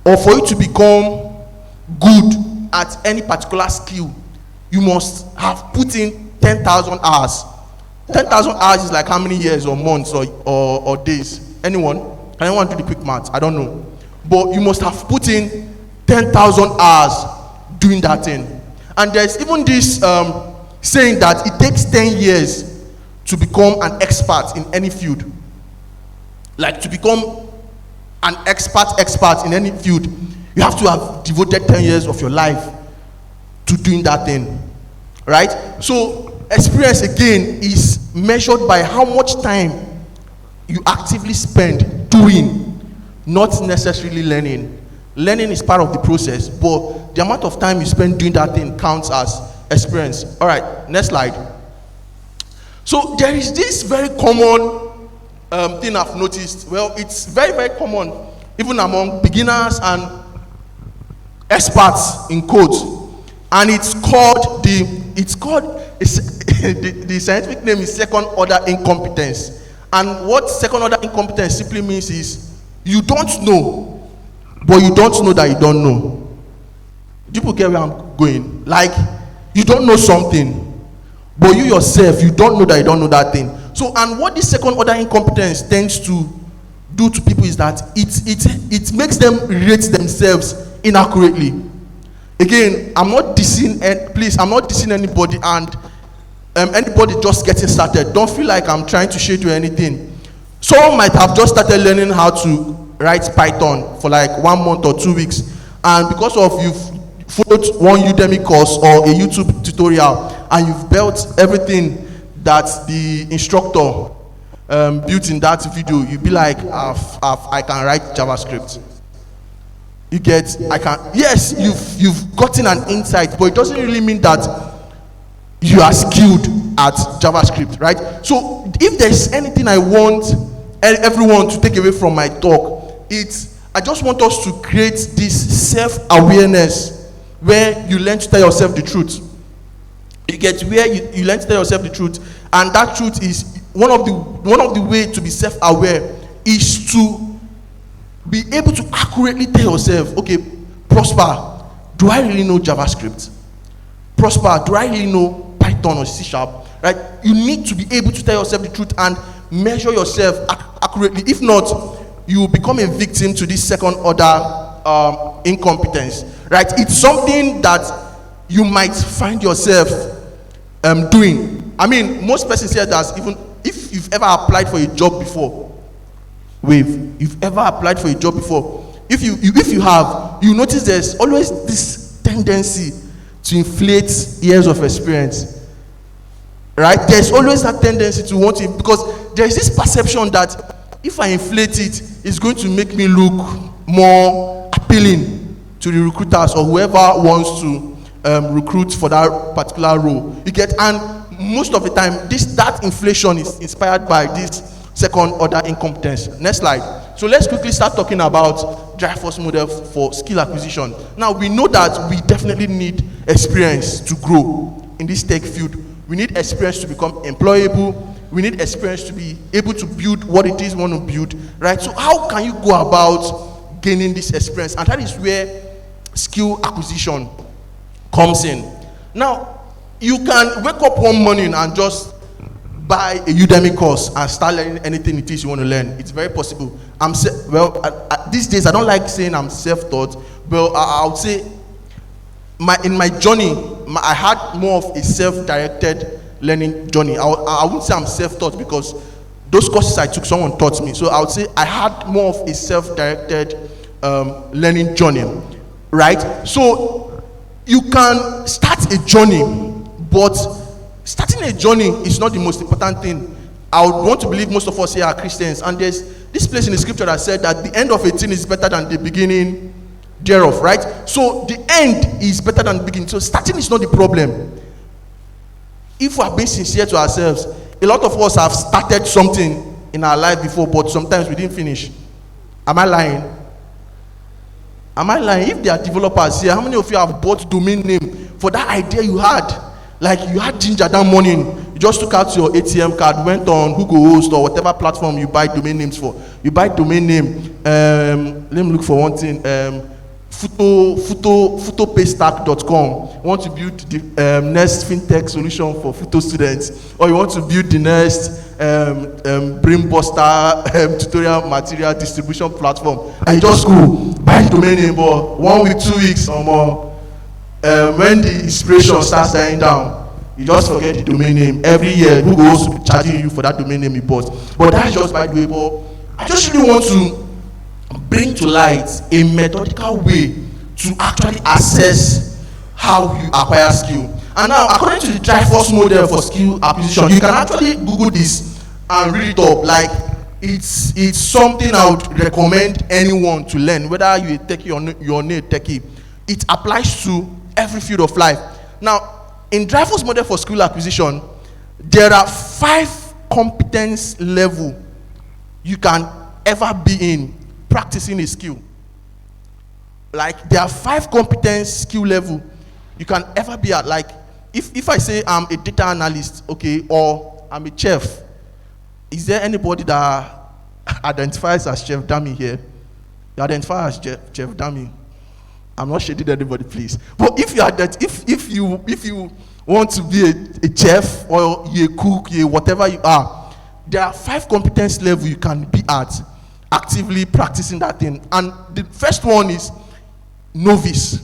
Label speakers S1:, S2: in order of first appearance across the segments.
S1: or for you to become good at any particular skill, you must have put in 10,000 hours. 10,000 hours is like how many years or months or days? Anyone do the quick math? I don't know. But you must have put in 10,000 hours doing that thing. And there's even this saying that it takes 10 years to become an expert in any field. Like to become an expert in any field, you have to have devoted 10 years of your life to doing that thing, right? So experience again is measured by how much time you actively spend doing, not necessarily learning. Learning is part of the process, but the amount of time you spend doing that thing counts as experience. All right, next slide. So there is this very common thing I've noticed. Well, it's very, very common even among beginners and experts in code, and it's called the scientific name is second order incompetence. And what second order incompetence simply means is you don't know, but you don't know that you don't know. Do people get where I'm going? Like, you don't know something, but you yourself, you don't know that you don't know that thing. So, and what this second order incompetence tends to do to people is that it makes them rate themselves inaccurately. Again, I'm not dissing anybody, and anybody just getting started, don't feel like I'm trying to shade you anything. Someone might have just started learning how to write Python for like 1 month or 2 weeks, and because of you've followed one Udemy course or a YouTube tutorial and you've built everything that the instructor built in that video, you'll be like, I can write JavaScript. You get, yes, you've gotten an insight, but it doesn't really mean that you are skilled at JavaScript, right? So if there's anything I want everyone to take away from my talk, I just want us to create this self-awareness where you learn to tell yourself the truth. You get where you learn to tell yourself the truth, and that truth is one of the way to be self-aware is to be able to accurately tell yourself, okay, Prosper, do I really know JavaScript? Prosper, do I really know Python or C#? Right? You need to be able to tell yourself the truth and measure yourself accurately. If not, you will become a victim to this second order incompetence. Right? It's something that you might find yourself doing. I mean, most persons here that even if you've ever applied for a job before, you've ever applied for a job before, if you have, you notice there's always this tendency to inflate years of experience, right? There's always that tendency to want it, because there's this perception that if I inflate it, it's going to make me look more appealing to the recruiters or whoever wants to recruit for that particular role. You get, and most of the time, that inflation is inspired by this second order incompetence. Next slide. So let's quickly start talking about drive force model for skill acquisition. Now we know that we definitely need experience to grow in this tech field. We need experience to become employable. We need experience to be able to build what it is we want to build, right? So how can you go about gaining this experience? And that is where skill acquisition comes in. Now, you can wake up one morning and just buy a Udemy course and start learning anything it is you want to learn. It's very possible. These days I don't like saying I'm self-taught, but I would say in my journey, I had more of a self-directed learning journey. I wouldn't say I'm self-taught because those courses I took, someone taught me. So I would say I had more of a self-directed learning journey, right? So you can start a journey, but starting a journey is not the most important thing. I would want to believe most of us here are Christians, and there's this place in the scripture that said that the end of a thing is better than the beginning thereof, right? So the end is better than the beginning. So starting is not the problem. If we are being sincere to ourselves, a lot of us have started something in our life before, but sometimes we didn't finish. Am I lying? Am I lying? If there are developers here, how many of you have bought domain name for that idea you had? Like you had ginger that morning, you just took out your ATM card, went on Google Host or whatever platform you buy domain names for. You buy domain name, let me look for one thing, photopaystack.com. Want to build the next fintech solution for photo students, or you want to build the next brainbuster tutorial material distribution platform, and you just go buy the domain name, but 1 week, 2 weeks or more, when the inspiration starts dying down, you just forget the domain name. Every year Google will be charging you for that domain name you bought. But that's just by the way. But I just really want to bring to light a methodical way to actually assess how you acquire skill. And now, according to the Dreyfus model for skill acquisition, you can actually Google this and read it up. Like, it's something I would recommend anyone to learn, whether you're a techie or you're not a techie. It applies to every field of life. Now, in Dreyfus model for skill acquisition, there are 5 competence level you can ever be in practicing a skill. Like, there are 5 competence skill level you can ever be at. Like, if I say I'm a data analyst, okay, or I'm a chef, is there anybody that identifies as Chef Dami here? You identify as Chef Dami. I'm not shading anybody, please. But if you are that, if you want to be a chef, or you're a cook, you're whatever you are, there are 5 competence level you can be at actively practicing that thing. And the first one is novice.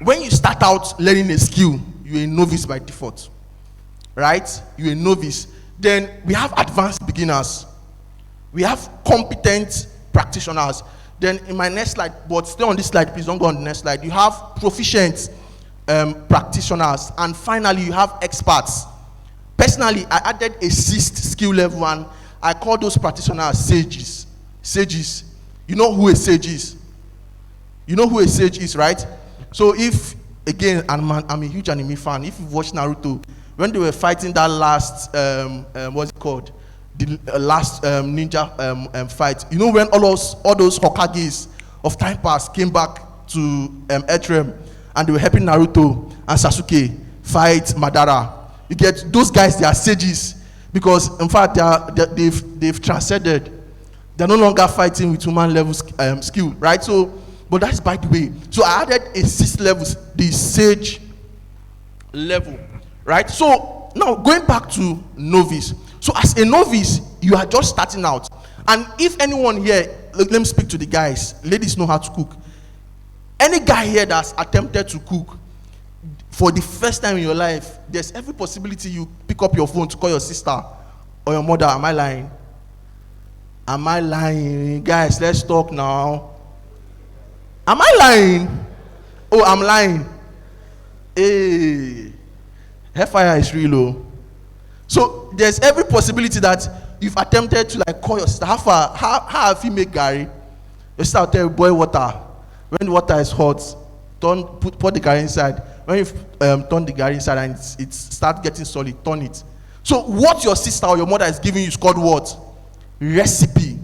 S1: When you start out learning a skill, you're a novice by default, right? You're a novice. Then we have advanced beginners. We have competent practitioners. Then in my next slide, but stay on this slide, please don't go on the next slide. You have proficient practitioners, and finally you have experts. Personally, I added a 6th skill level, and I call those practitioners sages. Sages. You know who a sage is? You know who a sage is, right? So if, again, I'm a huge anime fan. If you've watched Naruto, when they were fighting that last, what's it called? The last ninja fight. You know, when all those Hokages of time past came back to Earthrealm, and they were helping Naruto and Sasuke fight Madara. You get those guys, they are sages, because in fact they've transcended. They're no longer fighting with human level skill, right? So, but that's by the way. So I added a 6th level, the sage level, right? So now going back to novice. So as a novice, you are just starting out. And if anyone here, let me speak to the guys. Ladies know how to cook. Any guy here that's attempted to cook for the first time in your life, there's every possibility you pick up your phone to call your sister or your mother. Am I lying? Am I lying? Guys, let's talk now. Am I lying? Oh, I'm lying. Hey, hellfire is real, oh. So there's every possibility that you've attempted to like call your sister. How have you made Gary? Your sister will tell you, boil water. When the water is hot, put the Gary inside. When you turn the Gary inside and it starts getting solid, turn it. So what your sister or your mother is giving you is called what? Recipe.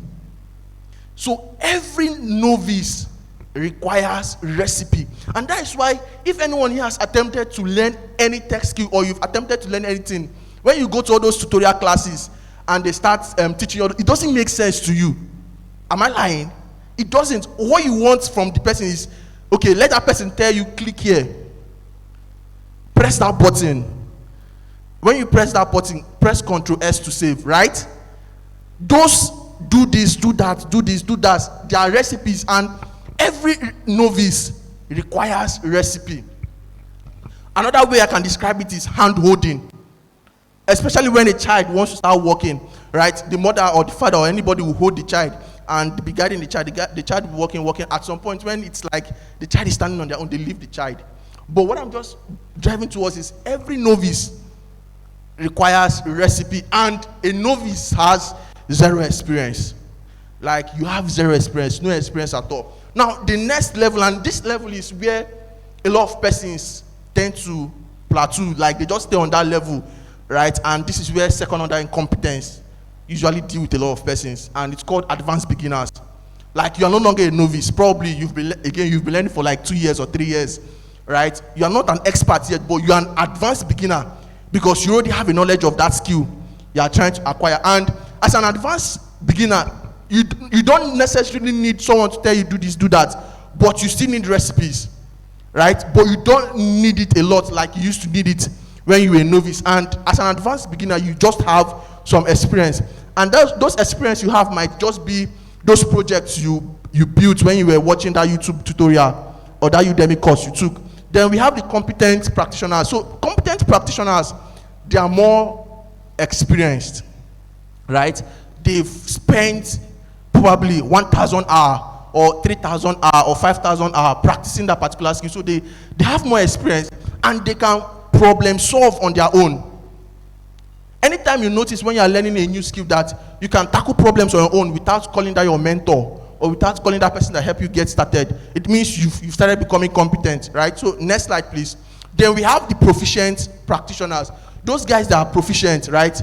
S1: So every novice requires recipe. And that is why if anyone here has attempted to learn any tech skill, or you've attempted to learn anything, when you go to all those tutorial classes and they start teaching you, it doesn't make sense to you. Am I lying? It doesn't. What you want from the person is, okay, let that person tell you, click here. Press that button. When you press that button, press Ctrl S to save, right? Those do this, do that, do this, do that. There are recipes, and every novice requires recipe. Another way I can describe it is hand holding. Especially when a child wants to start walking, right? The mother or the father or anybody will hold the child and be guiding the child. The child will be walking. At some point when it's like the child is standing on their own, they leave the child. But what I'm just driving towards is every novice requires recipe, and a novice has 0 experience. Like, you have 0 experience, no experience at all. Now, the next level, and this level is where a lot of persons tend to plateau, like they just stay on that level, right? And this is where second order incompetence usually deal with a lot of persons, and it's called advanced beginners. Like, you are no longer a novice. Probably you've been learning for like 2 years or 3 years, right? You are not an expert yet, but you are an advanced beginner because you already have a knowledge of that skill you are trying to acquire. And as an advanced beginner, you don't necessarily need someone to tell you do this, do that, but you still need recipes, right? But you don't need it a lot like you used to need it when you were a novice. And as an advanced beginner, you just have some experience, and those experience you have might just be those projects you built when you were watching that YouTube tutorial or that Udemy course you took. Then we have the competent practitioners. So competent practitioners, they are more experienced, right? They've spent probably 1,000 hours or 3,000 hours or 5,000 hours practicing that particular skill. So they have more experience and they can problem solve on their own. Anytime you notice when you are learning a new skill that you can tackle problems on your own without calling that your mentor or without calling that person that help you get started, it means you've started becoming competent, right? So next slide, please. Then we have the proficient practitioners. Those guys that are proficient, right?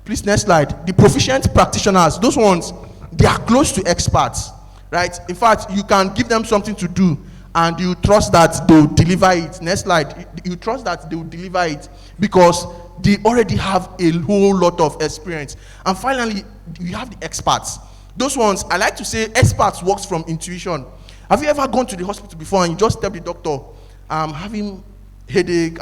S1: Please, next slide. The proficient practitioners, those ones, they are close to experts, right? In fact, you can give them something to do and you trust that they'll deliver it. Next slide. You trust that they'll deliver it because they already have a whole lot of experience. And finally, you have the experts. Those ones, I like to say experts works from intuition. Have you ever gone to the hospital before and you just tell the doctor, I'm having headache,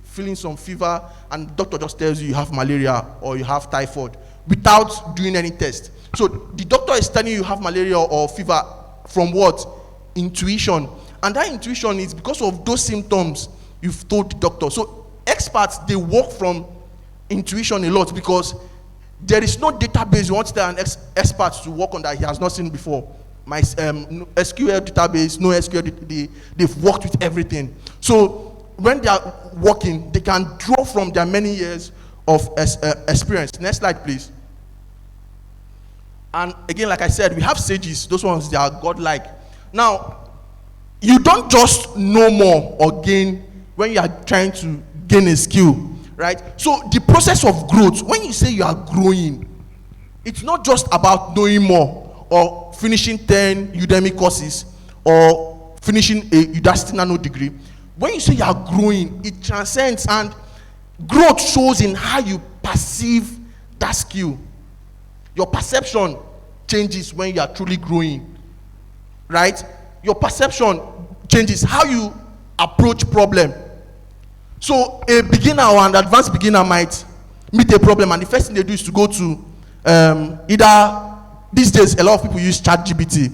S1: feeling some fever, and the doctor just tells you have malaria or you have typhoid without doing any test? So the doctor is telling you have malaria or fever from what? Intuition. And that intuition is because of those symptoms you've told the doctor. So experts, they work from intuition a lot because there is no database you want to tell an expert to work on that he has not seen before. My SQL database, no SQL, they've worked with everything. So when they are working, they can draw from their many years of experience. Next slide, please. And again, like I said, we have sages. Those ones, they are godlike. Now, you don't just know more or gain when you are trying to gain a skill, right? So the process of growth, when you say you are growing, it's not just about knowing more or finishing 10 Udemy courses or finishing a Udacity Nano degree. When you say you are growing, it transcends, and growth shows in how you perceive that skill. Your perception changes when you are truly growing, right? Your perception changes how you approach problem. So a beginner or an advanced beginner might meet a problem, and the first thing they do is to go to either, these days a lot of people use ChatGPT,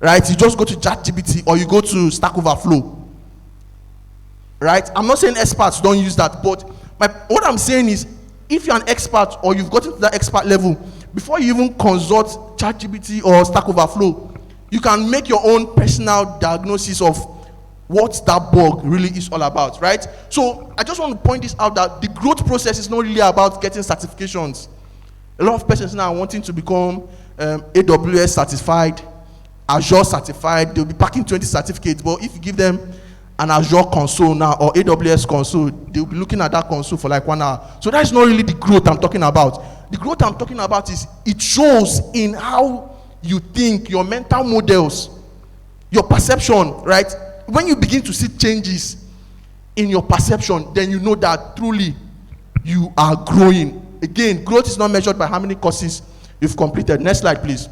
S1: right? You just go to ChatGPT or you go to Stack Overflow, right? I'm not saying experts don't use that, but what I'm saying is if you're an expert or you've gotten to that expert level, before you even consult ChatGPT or Stack Overflow, you can make your own personal diagnosis of what that bug really is all about, right? So I just want to point this out, that the growth process is not really about getting certifications. A lot of persons now are wanting to become AWS certified, Azure certified. They'll be packing 20 certificates, but if you give them an Azure console now or AWS console, they'll be looking at that console for like 1 hour. So that's not really the growth I'm talking about. The growth I'm talking about is it shows in how you think, your mental models, your perception, right? When you begin to see changes in your perception, then you know that truly you are growing. Again, growth is not measured by how many courses you've completed. Next slide, please.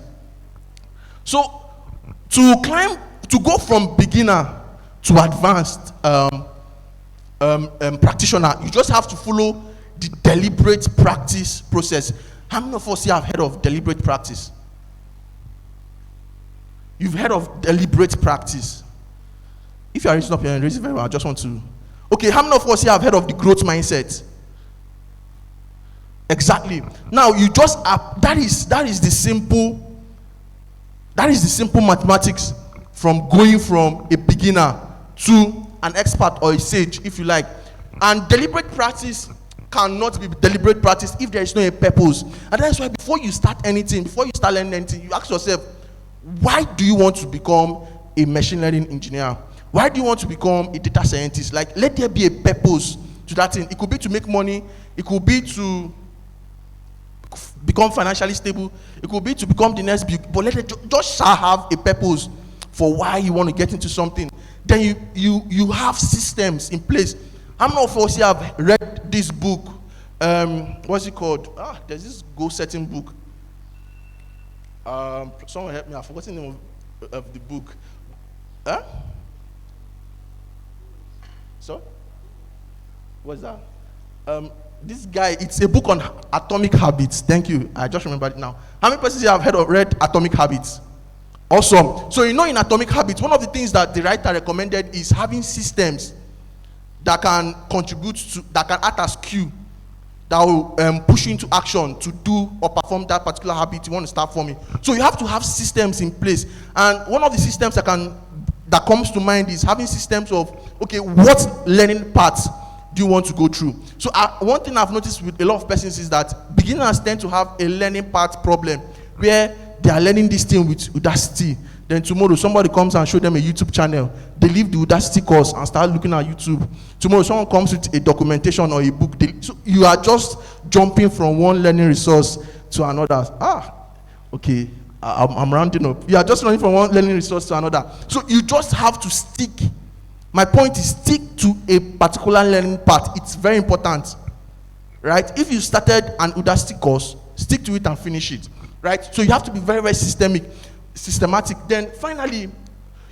S1: So to go from beginner to advanced practitioner, you just have to follow the deliberate practice process. How many of us here have heard of deliberate practice? You've heard of deliberate practice. If you are raising up your hand, raise it very well. I just want to. Okay, how many of us here have heard of the growth mindset? Exactly. Now you just that is the simple mathematics from going from a beginner to an expert or a sage, if you like. And deliberate practice cannot be deliberate practice if there is no purpose. And that's why before you start anything, before you start learning anything, you ask yourself, why do you want to become a machine learning engineer? Why do you want to become a data scientist? Like, let there be a purpose to that thing. It could be to make money. It could be to become financially stable. It could be to become the next big. But let it just have a purpose for why you want to get into something. Then you have systems in place. How many of us here have read this book? What's it called? There's this goal setting book. Someone help me. I've forgotten the name of the book. Huh? So, what's that? This guy, it's a book on atomic habits. Thank you. I just remembered it now. How many persons here have heard or read Atomic Habits? Awesome. So in Atomic Habits, one of the things that the writer recommended is having systems that can contribute to, that can act as cue, that will push you into action to do or perform that particular habit you want to start forming. So you have to have systems in place. And one of the systems that comes to mind is having systems of, okay, what learning paths do you want to go through? So one thing I've noticed with a lot of persons is that beginners tend to have a learning path problem where they are learning this thing with Udacity. Then tomorrow somebody comes and show them a YouTube channel. They leave the Udacity course and start looking at YouTube. Tomorrow someone comes with a documentation or a book. So you are just jumping from one learning resource to another. Okay, I'm rounding up. You are just running from one learning resource to another. So you just have to stick. My point is, stick to a particular learning path. It's very important, right? If you started an Udacity course, stick to it and finish it, right? So you have to be very, very systematic. Then finally,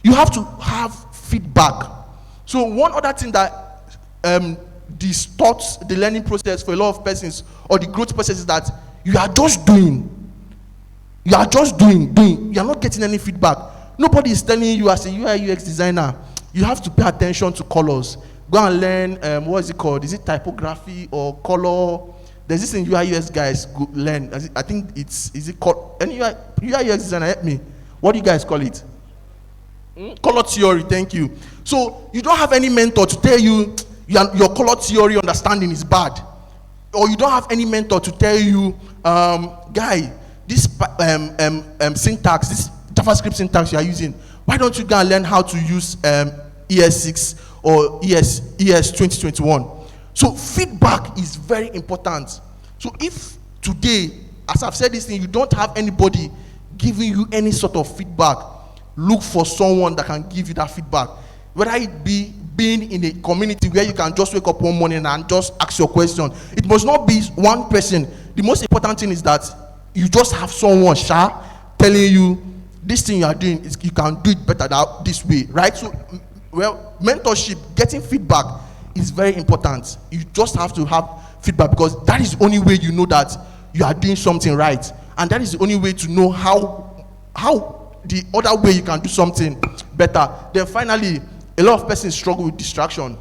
S1: you have to have feedback. So one other thing that distorts the learning process for a lot of persons, or the growth process, is that you are just doing. You are just doing. You are not getting any feedback. Nobody is telling you as a UI UX designer, you have to pay attention to colors. Go and learn, what is it called? Is it typography or color? There's this in UI UX guys go learn. I think is it called, any UI UX designer, help me. What do you guys call it? Color theory, thank you. So you don't have any mentor to tell you your color theory understanding is bad. Or you don't have any mentor to tell you, guy, this syntax, this JavaScript syntax you are using, why don't you go and learn how to use ES6 or ES 2021? So feedback is very important. So if today, as I've said this thing, you don't have anybody giving you any sort of feedback, look for someone that can give you that feedback. Whether it be being in a community where you can just wake up one morning and just ask your question. It must not be one person. The most important thing is that you just have someone telling you, this thing you are doing, you can do it better this way, right? So, well, mentorship, getting feedback is very important. You just have to have feedback, because that is the only way you know that you are doing something right. And that is the only way to know how the other way you can do something better. Then finally, a lot of persons struggle with distraction.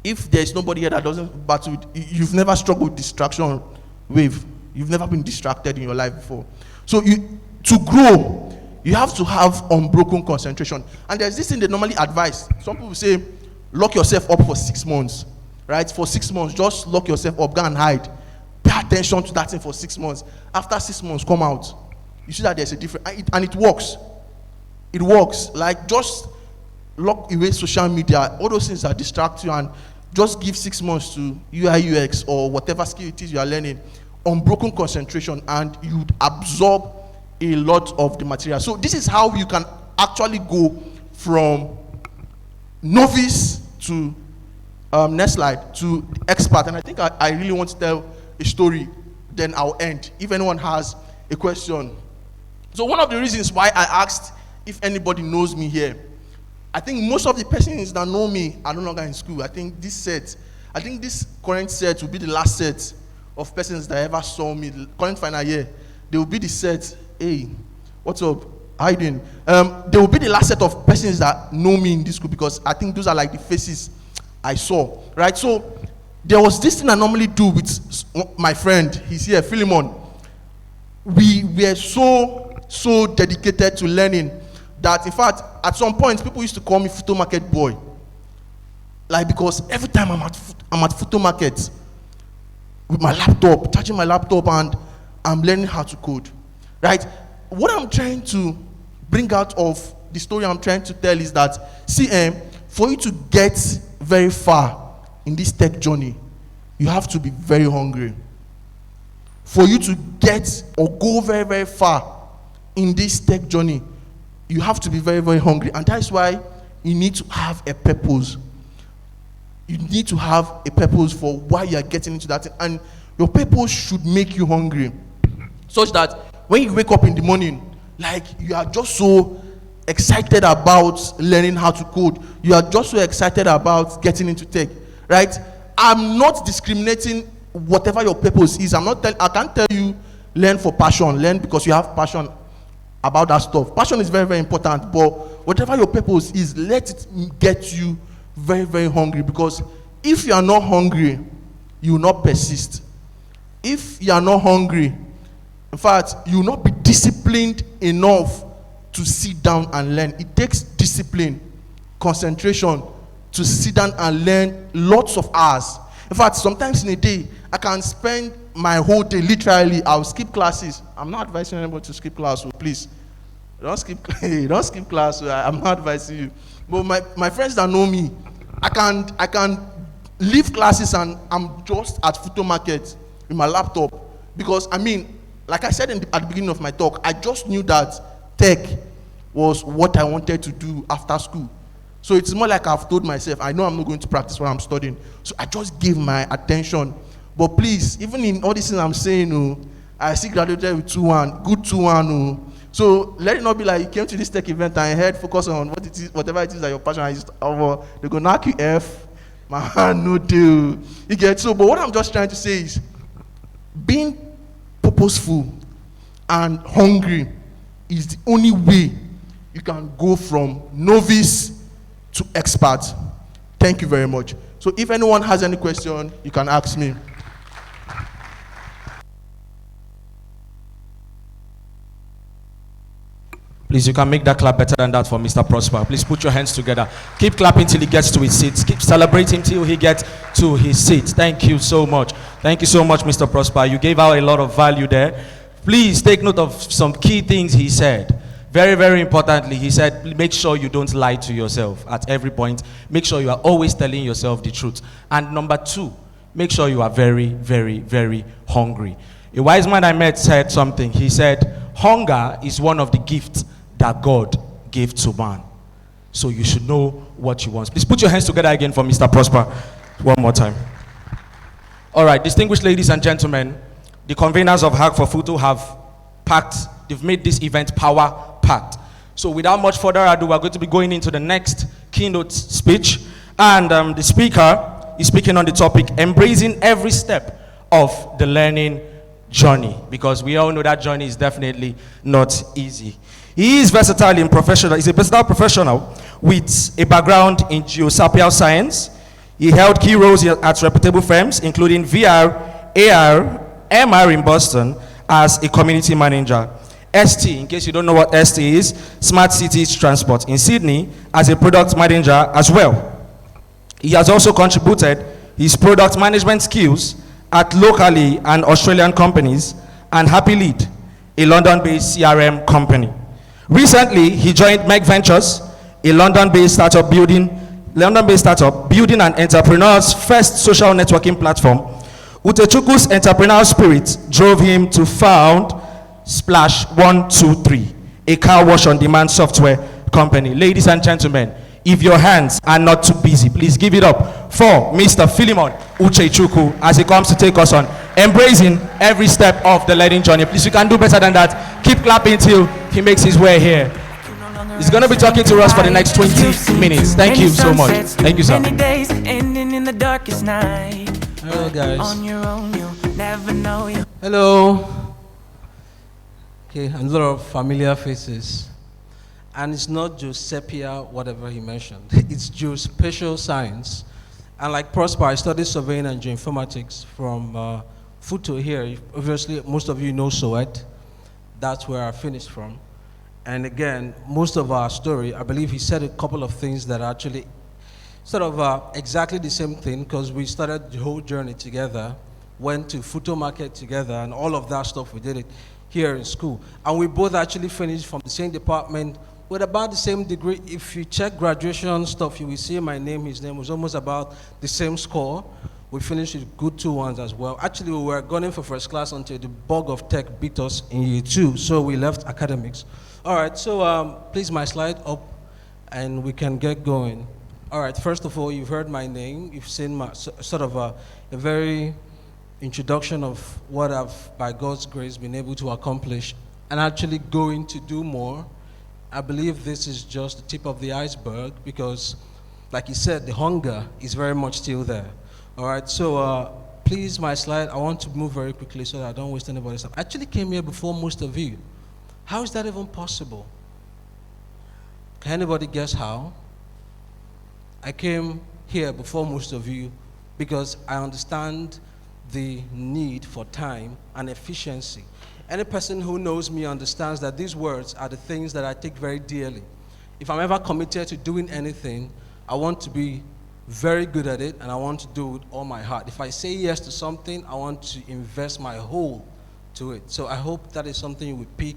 S1: If there's nobody here that doesn't battle with, you've never struggled with distraction wave. You've never been distracted in your life before. So to grow, you have to have unbroken concentration. And there's this thing they normally advise. Some people say, lock yourself up for 6 months, right? For 6 months, just lock yourself up, go and hide. Pay attention to that thing for 6 months. After 6 months, come out. You see that there's a difference, and it works. It works. Like, just lock away social media, all those things that distract you, and just give 6 months to UI UX or whatever skill it is you are learning. Unbroken concentration, and you'd absorb a lot of the material. So this is how you can actually go from novice to next slide, to expert. And I think I really want to tell a story, then I'll end if anyone has a question. So one of the reasons why I asked if anybody knows me here, I think most of the persons that know me are no longer in school. I think this current set will be the last set of persons that ever saw me. The current final year, they will be the set. Hey, what's up? How you doing? They will be the last set of persons that know me in this school, because I think those are like the faces I saw, right? So there was this thing I normally do with my friend. He's here, Philemon. We were so dedicated to learning that, in fact, at some point, people used to call me Photo Market Boy. Like, because every time I'm at Photo Market with my laptop, charging my laptop, and I'm learning how to code, right? What I'm trying to bring out of the story I'm trying to tell is that, for you to get very far in this tech journey, you have to be very hungry. For you to get or go very, very far in this tech journey, you have to be very, very hungry. And that's why you need to have a purpose. You need to have a purpose for why you are getting into that thing. And your purpose should make you hungry, such that when you wake up in the morning, like you are just so excited about learning how to code. You are just so excited about getting into tech, right? I'm not discriminating whatever your purpose is. I can't tell you learn for passion, learn because you have passion about that stuff. Passion is very, very important, but whatever your purpose is, let it get you very, very hungry, because if you are not hungry, you will not persist. If you are not hungry, in fact, you will not be disciplined enough to sit down and learn. It takes discipline, concentration to sit down and learn lots of hours. In fact, sometimes in a day, I can spend my whole day, literally, I'll skip classes. I'm not advising anybody to skip class, so please, don't skip class. So I'm not advising you. But my friends that know me, I can leave classes and I'm just at Futo Market with my laptop, because I mean, like I said at the beginning of my talk, I just knew that tech was what I wanted to do after school. So it's more like I've told myself, I know I'm not going to practice what I'm studying. So I just gave my attention. But please, even in all these things I'm saying, I still graduated with 2-1, good 2-1. So let it not be like you came to this tech event and head focus on whatever it is that your passion is. They're going to knock you F. Man, no deal. You get so, but what I'm just trying to say is, being purposeful and hungry is the only way you can go from novice to expert. Thank you very much. So if anyone has any question, you can ask me.
S2: Please, you can make that clap better than that for Mr. Prosper. Please put your hands together. Keep clapping till he gets to his seat. Keep celebrating till he gets to his seat. Thank you so much. Thank you so much, Mr. Prosper. You gave out a lot of value there. Please take note of some key things he said. Very, very importantly, he said, make sure you don't lie to yourself at every point. Make sure you are always telling yourself the truth. And number 2, make sure you are very, very, very hungry. A wise man I met said something. He said, hunger is one of the gifts that God gave to man. So you should know what you want. Please put your hands together again for Mr. Prosper. One more time. All right, distinguished ladies and gentlemen, the conveners of Hack4FUTO have they've made this event power-packed. So without much further ado, we're going to be going into the next keynote speech. And the speaker is speaking on the topic, embracing every step of the learning journey. Because we all know that journey is definitely not easy. He is versatile in professional. He's a versatile professional with a background in geospatial science. He held key roles at reputable firms, including VR, AR, MR in Boston, as a community manager. ST, in case you don't know what ST is, Smart Cities Transport in Sydney, as a product manager as well. He has also contributed his product management skills at locally and Australian companies and Happy Lead, a London-based CRM company. Recently, he joined Meg Ventures, a London-based startup building an entrepreneur's first social networking platform. Uchechukwu's entrepreneurial spirit drove him to found Splash 123, a car wash on demand software company. Ladies and gentlemen, if your hands are not too busy, please give it up for Mr. Philemon Uchechukwu as he comes to take us on embracing every step of the learning journey. Please, you can do better than that. Keep clapping till he makes his way here. He's going to be talking to us for the next 20 minutes. Thank you so much. Thank you, sir.
S3: Hello, guys. Hello. Okay, a lot of familiar faces. And it's not geospatial, whatever he mentioned. It's geospatial science. And like Prosper, I studied surveying and geoinformatics from FUTO here. Obviously, most of you know SOET. That's where I finished from. And again, most of our story, I believe he said a couple of things that are actually sort of exactly the same thing, because we started the whole journey together, went to Futo Market together, and all of that stuff, we did it here in school. And we both actually finished from the same department with about the same degree. If you check graduation stuff, you will see my name, his name was almost about the same score. We finished with good 2-1s as well. Actually, we were gunning for first class until the bug of tech beat us in year 2, so we left academics. All right, so please my slide up and we can get going. All right, first of all, you've heard my name. You've seen my sort of a very introduction of what I've, by God's grace, been able to accomplish and actually going to do more. I believe this is just the tip of the iceberg because, like you said, the hunger is very much still there. All right, so please, my slide, I want to move very quickly so that I don't waste anybody's time. I actually came here before most of you. How is that even possible? Can anybody guess how? I came here before most of you because I understand the need for time and efficiency. Any person who knows me understands that these words are the things that I take very dearly. If I'm ever committed to doing anything, I want to be very good at it and I want to do it with all my heart. If I say yes to something, I want to invest my whole to it. So I hope that is something you would pick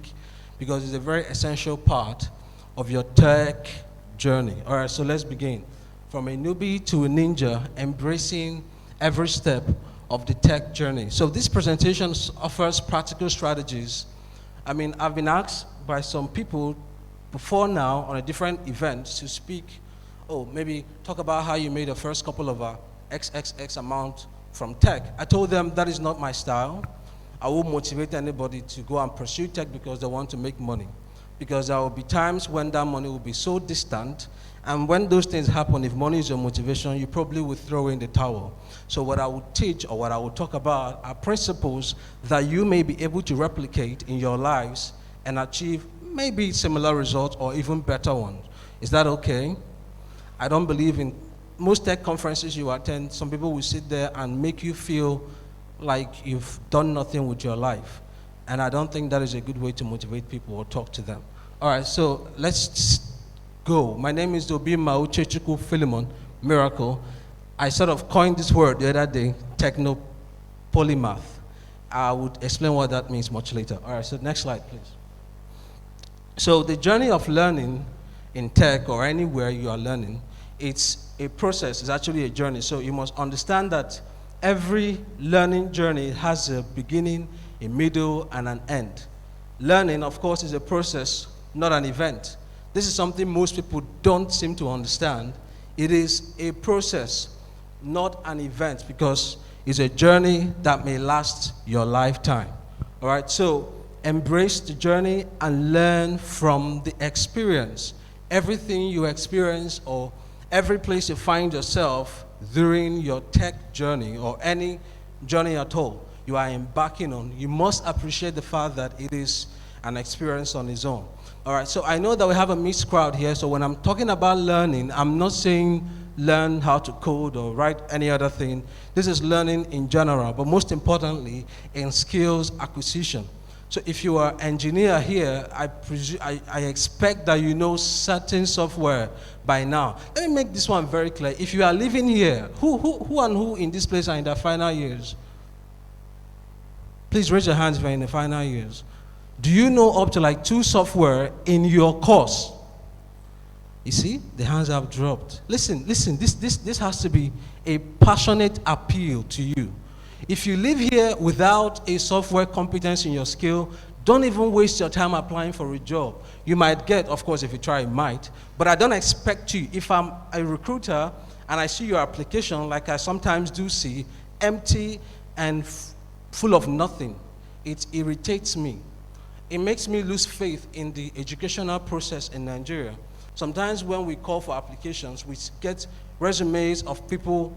S3: because it's a very essential part of your tech journey. All right, so let's begin. From a newbie to a ninja, embracing every step of the tech journey. So this presentation offers practical strategies. I mean, I've been asked by some people before now on a different event to speak, maybe talk about how you made the first couple of XXX amount from tech. I told them that is not my style. I won't motivate anybody to go and pursue tech because they want to make money. Because there will be times when that money will be so distant, and when those things happen, if money is your motivation, you probably would throw in the towel. So what I would teach or what I would talk about are principles that you may be able to replicate in your lives and achieve maybe similar results or even better ones. Is that okay? I don't believe in most tech conferences you attend, some people will sit there and make you feel like you've done nothing with your life. And I don't think that is a good way to motivate people or talk to them. All right, so let's go. My name is Obimma Uchechukwu Philemon, Miracle. I sort of coined this word the other day, techno-polymath. I would explain what that means much later. All right, so next slide, please. So the journey of learning in tech or anywhere you are learning, it's a process, it's actually a journey. So you must understand that every learning journey has a beginning, a middle, and an end. Learning, of course, is a process, not an event. This is something most people don't seem to understand. It is a process, not an event, because it's a journey that may last your lifetime. All right, so embrace the journey and learn from the experience. Everything you experience or every place you find yourself during your tech journey or any journey at all you are embarking on, you must appreciate the fact that it is an experience on its own. All right, so I know that we have a mixed crowd here, so when I'm talking about learning, I'm not saying learn how to code or write any other thing. This is learning in general, but most importantly, in skills acquisition. So if you are an engineer here, I expect that you know certain software by now. Let me make this one very clear. If you are living here, who in this place are in their final years? Please raise your hands if you're in the final years. Do you know up to like 2 software in your course? You see, the hands have dropped. Listen, this has to be a passionate appeal to you. If you live here without a software competence in your skill, don't even waste your time applying for a job. You might get, of course, if you try, you might, but I don't expect you. If I'm a recruiter and I see your application, like I sometimes do see, empty and full of nothing, it irritates me. It makes me lose faith in the educational process in Nigeria. Sometimes when we call for applications, we get resumes of people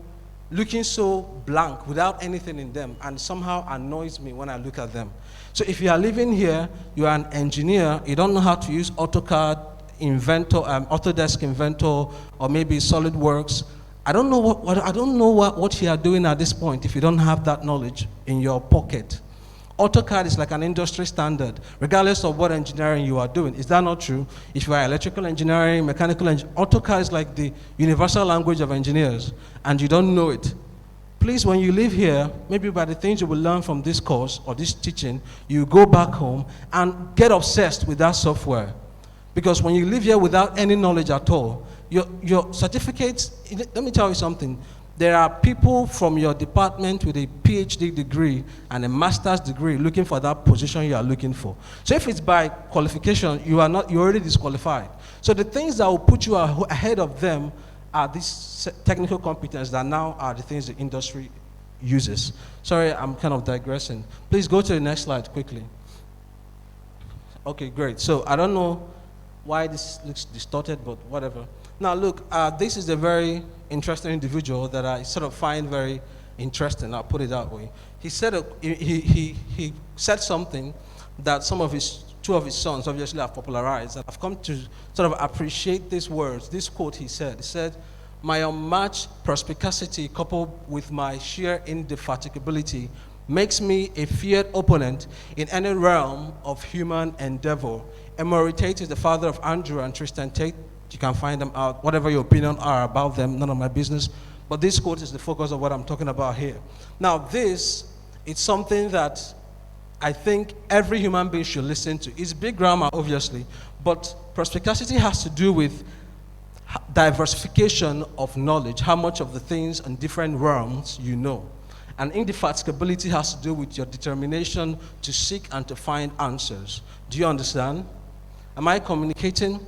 S3: looking so blank without anything in them, and somehow annoys me when I look at them. So if you are living here, you are an engineer, you don't know how to use AutoCAD, Inventor, Autodesk Inventor, or maybe SolidWorks. I don't know what you are doing at this point if you don't have that knowledge in your pocket. AutoCAD is like an industry standard, regardless of what engineering you are doing. Is that not true? If you are electrical engineering, mechanical engineering, AutoCAD is like the universal language of engineers, and you don't know it. Please, when you live here, maybe by the things you will learn from this course or this teaching, you go back home and get obsessed with that software. Because when you live here without any knowledge at all, your certificates, let me tell you something. There are people from your department with a PhD degree and a master's degree looking for that position you are looking for. So if it's by qualification, you're already disqualified. So the things that will put you ahead of them are these technical competence that now are the things the industry uses. Sorry, I'm kind of digressing. Please go to the next slide quickly. Okay, great. So I don't know why this looks distorted, but whatever. Now look, this is a very interesting individual that I sort of find very interesting. I'll put it that way. He said he said something that two of his sons obviously have popularized, and I've come to sort of appreciate these words. This quote he said, "My unmatched perspicacity coupled with my sheer indefatigability makes me a feared opponent in any realm of human endeavor." Emory Tate is the father of Andrew and Tristan Tate. You can find them out, whatever your opinion are about them, none of my business. But this quote is the focus of what I'm talking about here. Now this is something that I think every human being should listen to. It's big grammar, obviously, but perspicacity has to do with diversification of knowledge, how much of the things in different realms you know. And indefatigability has to do with your determination to seek and to find answers. Do you understand? Am I communicating?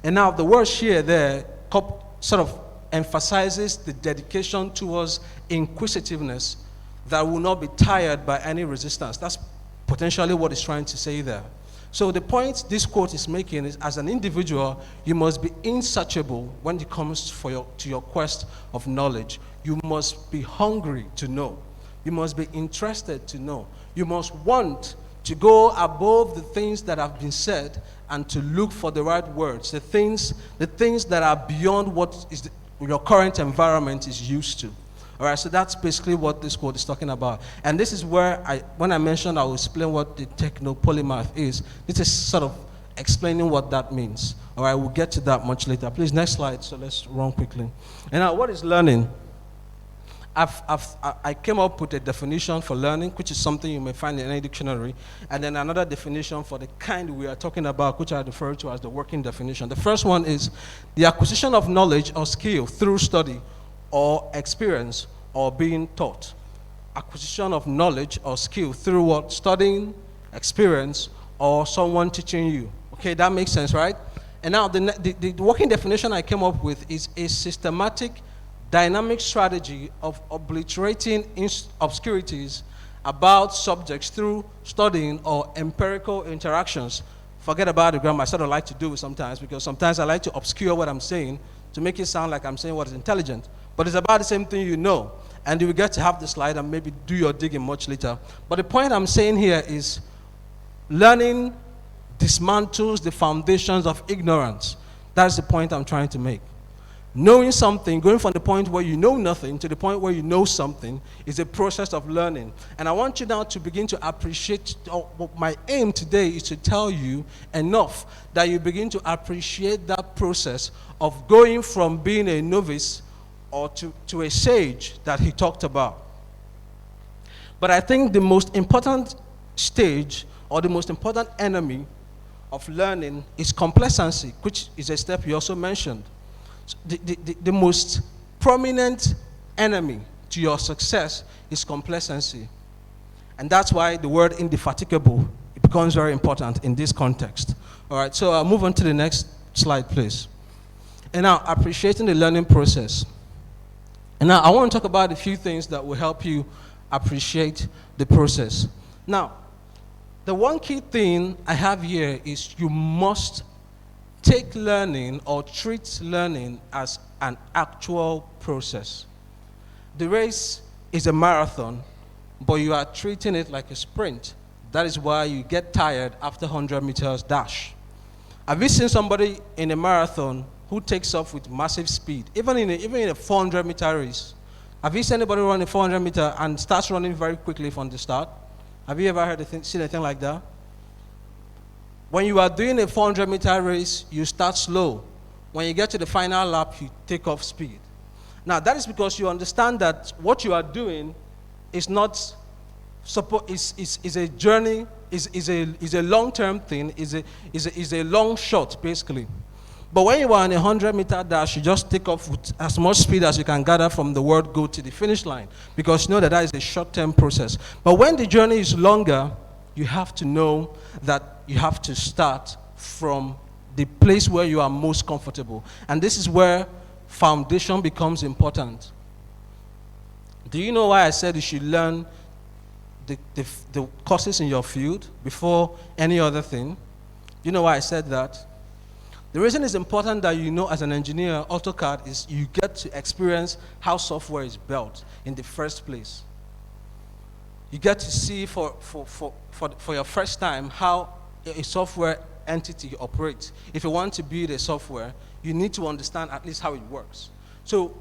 S3: And now the word share there sort of emphasizes the dedication towards inquisitiveness that will not be tired by any resistance. That's potentially what it's trying to say there. So the point this quote is making is, as an individual, you must be insatiable when it comes to your quest of knowledge. You must be hungry to know. You must be interested to know. You must want to go above the things that have been said and to look for the right words, the things that are beyond what your current environment is used to. All right, so that's basically what this quote is talking about. And this is where when I mentioned I will explain what the techno-polymath is, this is sort of explaining what that means. All right, we'll get to that much later. Please, next slide, so let's run quickly. And now, what is learning? I came up with a definition for learning, which is something you may find in any dictionary, and then another definition for the kind we are talking about, which I refer to as the working definition. The first one is the acquisition of knowledge or skill through study or experience or being taught. Acquisition of knowledge or skill through what? Studying, experience, or someone teaching you. Okay, that makes sense, right? And now the working definition I came up with is a systematic, dynamic strategy of obliterating obscurities about subjects through studying or empirical interactions. Forget about the grammar. I sort of like to do it sometimes, because sometimes I like to obscure what I'm saying to make it sound like I'm saying what is intelligent. But it's about the same thing you know. And you will get to have the slide and maybe do your digging much later. But the point I'm saying here is learning dismantles the foundations of ignorance. That's the point I'm trying to make. Knowing something, going from the point where you know nothing to the point where you know something, is a process of learning. And I want you now to begin to appreciate, my aim today is to tell you enough that you begin to appreciate that process of going from being a novice or to a sage that he talked about. But I think the most important stage or the most important enemy of learning is complacency, which is a step you also mentioned. So the most prominent enemy to your success is complacency. And that's why the word indefatigable becomes very important in this context. All right, so I'll move on to the next slide, please. And now, appreciating the learning process. And now I want to talk about a few things that will help you appreciate the process. Now, the one key thing I have here is you must take learning or treat learning as an actual process. The race is a marathon, but you are treating it like a sprint. That is why you get tired after 100 meters dash. Have you seen somebody in a marathon who takes off with massive speed, even in a 400 meter race? Have you seen anybody run a 400 meter and starts running very quickly from the start? Have you ever seen anything like that? When you are doing a 400 meter race, you start slow. When you get to the final lap, you take off speed. Now, that is because you understand that what you are doing is not is a journey, is a long-term thing, is a long shot, basically. But when you are on a 100 meter dash, you just take off with as much speed as you can gather from the word go to the finish line, because you know that is a short-term process. But when the journey is longer, you have to know that you have to start from the place where you are most comfortable. And this is where foundation becomes important. Do you know why I said you should learn the courses in your field before any other thing? You know why I said that? The reason it's important that you know as an engineer, AutoCAD is you get to experience how software is built in the first place. You get to see for your first time how a software entity operates. If you want to build a software, you need to understand at least how it works. So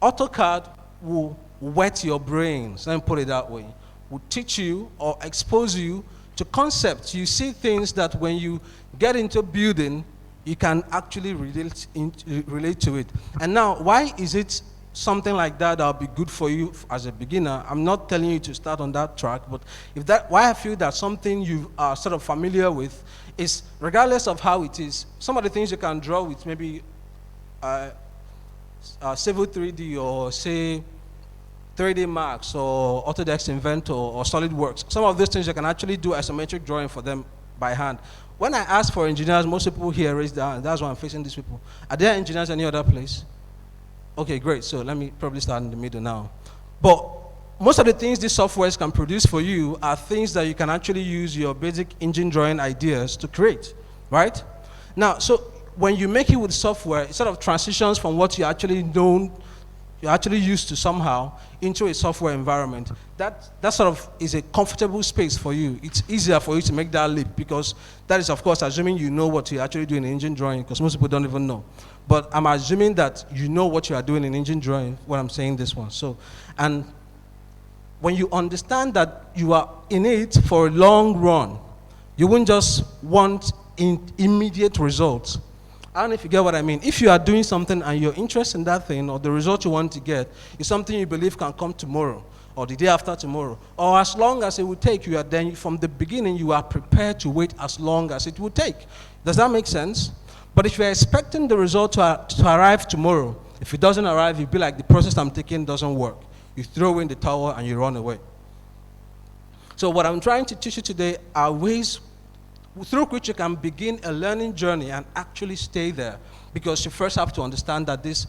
S3: AutoCAD will whet your brains, let me put it that way, will teach you or expose you to concepts. You see things that when you get into building, you can actually relate to it. And now, why is it something like that that'll be good for you as a beginner? I'm not telling you to start on that track, but why I feel that something you are sort of familiar with is, regardless of how it is, some of the things you can draw with maybe Civil 3D or say 3D Max or Autodesk Inventor or SolidWorks. Some of these things you can actually do isometric drawing for them by hand. When I ask for engineers, most people here raise their hand. That's why I'm facing these people. Are there engineers any other place? Okay, great. So let me probably start in the middle now. But most of the things these softwares can produce for you are things that you can actually use your basic engine drawing ideas to create, right? Now, so when you make it with software, it sort of transitions from what you actually know, you're actually used to somehow, into a software environment. That sort of is a comfortable space for you. It's easier for you to make that leap because that is, of course, assuming you know what you actually do in engine drawing, because most people don't even know. But I'm assuming that you know what you are doing in engine drawing when I'm saying this one. So, and when you understand that you are in it for a long run, you won't just want immediate results. I don't know if you get what I mean. If you are doing something and you're interested in that thing, or the result you want to get is something you believe can come tomorrow, or the day after tomorrow, or as long as it will take, you are then, from the beginning, you are prepared to wait as long as it will take. Does that make sense? But if you're expecting the result to arrive tomorrow, if it doesn't arrive, you'll be like, the process I'm taking doesn't work. You throw in the towel and you run away. So what I'm trying to teach you today are ways through which you can begin a learning journey and actually stay there, because you first have to understand that this